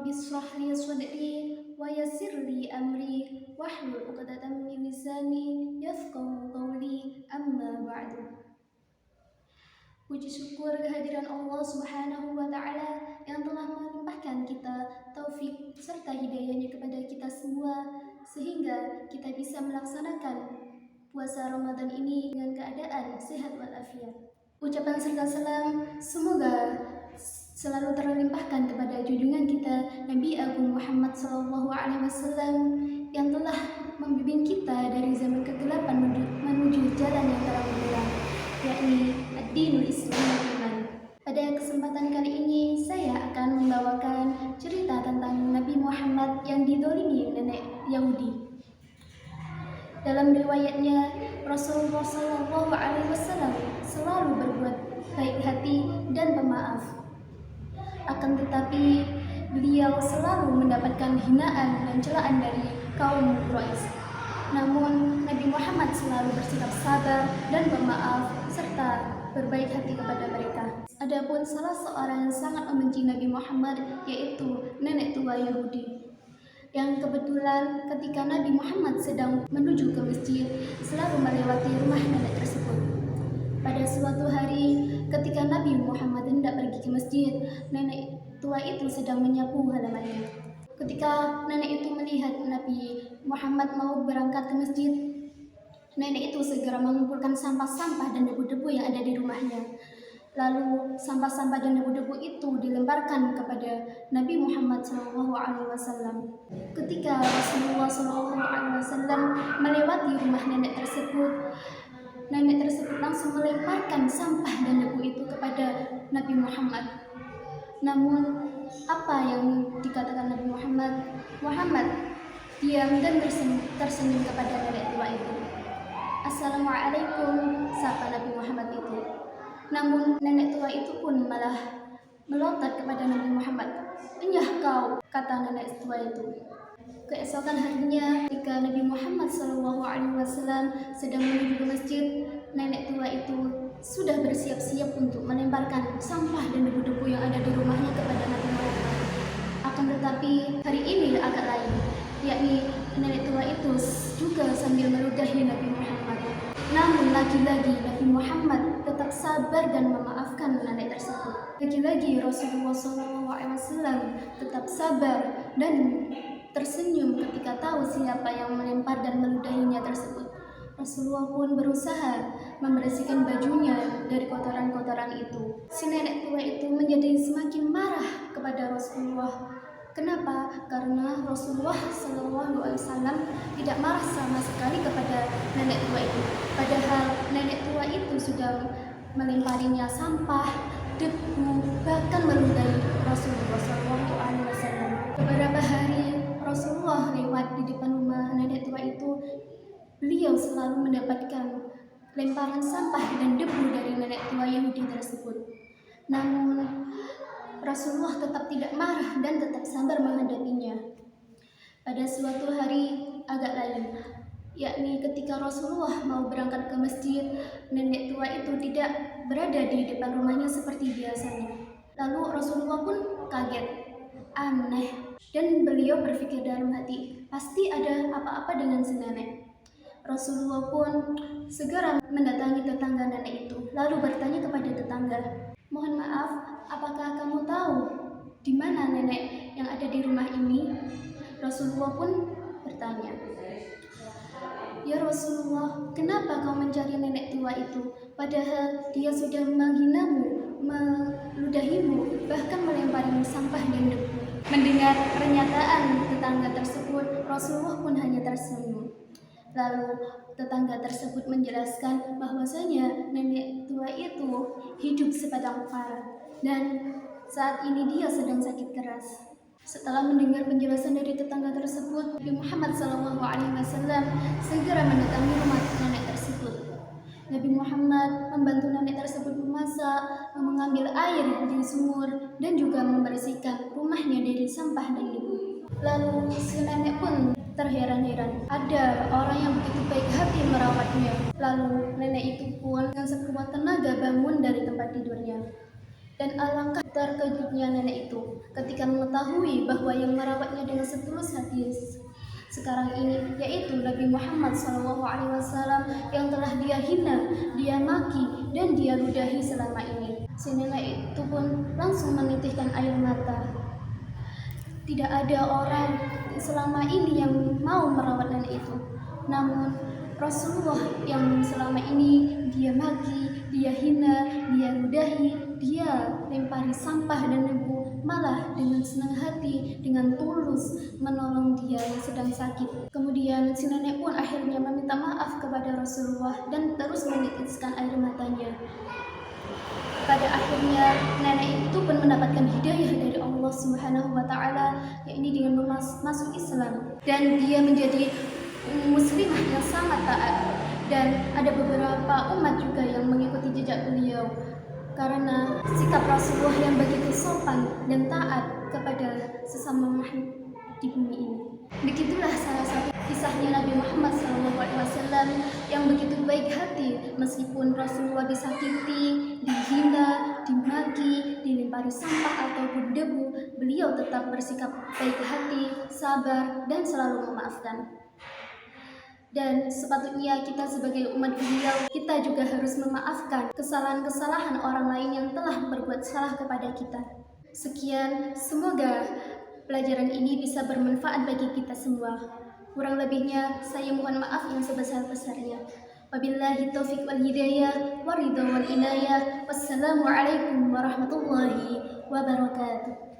Rabbi shrah li sadri wa yassir li amri wahlul 'uqdatam min lisani yafqahu qawli amma ba'du. Puji syukur kehadiran Allah Subhanahu wa Ta'ala yang telah melimpahkan kita taufik serta hidayahnya kepada kita semua, sehingga kita bisa melaksanakan puasa Ramadan ini dengan keadaan sehat walafiat. Ucapan serta salam semoga selalu terlimpahkan kepada junjungan kita Nabi Agung Muhammad SAW yang telah membimbing kita dari zaman kegelapan menuju jalan yang terang benderang, yakni ad-dinul Islam. Pada kesempatan kali ini saya akan membawakan cerita tentang Nabi Muhammad yang didolimi nenek Yahudi. Dalam riwayatnya, Rasulullah SAW selalu berbuat baik hati dan pemaaf. Akan tetapi, beliau selalu mendapatkan hinaan dan celaan dari kaum Quraisy. Namun, Nabi Muhammad selalu bersikap sabar dan pemaaf serta berbaik hati kepada mereka. Adapun salah seorang yang sangat membenci Nabi Muhammad yaitu nenek tua Yahudi, yang kebetulan ketika Nabi Muhammad sedang menuju ke masjid selalu melewati rumah nenek tersebut. Pada suatu hari ketika Nabi Muhammad hendak pergi ke masjid, nenek tua itu sedang menyapu halamannya. Ketika nenek itu melihat Nabi Muhammad mau berangkat ke masjid, nenek itu segera mengumpulkan sampah-sampah dan debu-debu yang ada di rumahnya. Lalu sampah-sampah dan debu-debu itu dilemparkan kepada Nabi Muhammad SAW. Ketika Rasulullah SAW melewati rumah nenek tersebut langsung melemparkan sampah dan debu itu kepada Nabi Muhammad. Namun apa yang dikatakan Nabi Muhammad? Muhammad diam dan tersenyum kepada nenek tua itu. Assalamualaikum, sapa Nabi Muhammad itu. Namun nenek tua itu pun malah melotot kepada Nabi Muhammad. "Enyah kau," kata nenek tua itu. Keesokan harinya ketika Nabi Muhammad SAW sedang menuju ke masjid, nenek tua itu sudah bersiap-siap untuk melemparkan sampah dan debu-debu yang ada di rumahnya kepada Nabi Muhammad. Akan tetapi hari ini agak lain, yakni nenek tua itu juga sambil meludahi Nabi Muhammad. Namun lagi-lagi Nabi Muhammad tetap sabar dan memaafkan nenek tersebut. Lagi-lagi Rasulullah SAW tetap sabar dan tersenyum ketika tahu siapa yang melempar dan meludahinya tersebut. Rasulullah pun berusaha membersihkan bajunya dari kotoran-kotoran itu. Si nenek tua itu menjadi semakin marah kepada Rasulullah. Kenapa? Karena Rasulullah SAW tidak marah sama sekali kepada nenek tua itu. Padahal nenek tua itu sudah melemparinya sampah, debu, bahkan meludahi Rasulullah SAW. Beberapa hari Rasulullah lewat di depan rumah nenek tua itu, beliau selalu mendapatkan lemparan sampah dan debu dari nenek tua Yahudi tersebut. Namun Rasulullah tetap tidak marah dan tetap sabar menghadapinya. Pada suatu hari agak lain, yakni ketika Rasulullah mau berangkat ke masjid, nenek tua itu tidak berada di depan rumahnya seperti biasanya. Lalu Rasulullah pun kaget, aneh, dan beliau berpikir dalam hati, pasti ada apa-apa dengan si nenek. Rasulullah pun segera mendatangi tetangga nenek itu, lalu bertanya kepada tetangga, "Mohon maaf, apakah kamu tahu di mana nenek yang ada di rumah ini?" Rasulullah pun bertanya, "Ya Rasulullah, kenapa kau mencari nenek tua itu? Padahal dia sudah menghinamu, meludahimu, bahkan melemparimu sampah dan debu." Mendengar pernyataan tetangga tersebut, Rasulullah pun hanya tersenyum. Lalu tetangga tersebut menjelaskan bahwasanya nenek tua itu hidup sebatang kara dan saat ini dia sedang sakit keras. Setelah mendengar penjelasan dari tetangga tersebut, Nabi Muhammad SAW segera mendatangi rumah nenek tersebut. Nabi Muhammad membantu nenek tersebut memasak, mengambil air di sumur, dan juga membersihkan rumahnya dari sampah dan debu. Lalu si nenek pun terheran-heran, ada orang yang begitu baik hati merawatnya. Lalu nenek itu pun dengan sekuat tenaga bangun dari tempat tidurnya. Dan alangkah terkejutnya nenek itu ketika mengetahui bahwa yang merawatnya dengan setulus hati sekarang ini yaitu Nabi Muhammad SAW yang telah dia hina, dia maki, dan dia ludahi selama ini. Si nenek itu pun langsung menitikkan air mata. Tidak ada orang selama ini yang mau merawat nenek itu. Namun Rasulullah yang selama ini dia maki, dia hina, dia ludahi, dia lempari sampah dan debu, malah dengan senang hati, dengan tulus menolong dia yang sedang sakit. Kemudian si nenek pun akhirnya meminta maaf kepada Rasulullah dan terus menitiskan air matanya. Pada akhirnya nenek itu pun mendapatkan hidayah dari Allah Subhanahu wa taala, yakni dengan masuk Islam, dan dia menjadi muslimah yang sangat taat. Dan ada beberapa umat juga yang mengikuti jejak beliau karena sikap Rasulullah yang begitu sopan dan taat kepada sesama makhluk di bumi ini. Begitulah salah satu kisahnya Nabi Muhammad SAW yang begitu baik hati meskipun Rasulullah disakiti, dihina, dimaki, dilempari sampah ataupun debu, beliau tetap bersikap baik hati, sabar, dan selalu memaafkan. Dan sepatutnya kita sebagai umat beliau, kita juga harus memaafkan kesalahan-kesalahan orang lain yang telah berbuat salah kepada kita. Sekian, semoga pelajaran ini bisa bermanfaat bagi kita semua. Kurang lebihnya, saya mohon maaf yang sebesar-besarnya. Wabillahi taufiq wal hidayah, waridha wal inayah. Wassalamualaikum warahmatullahi wabarakatuh.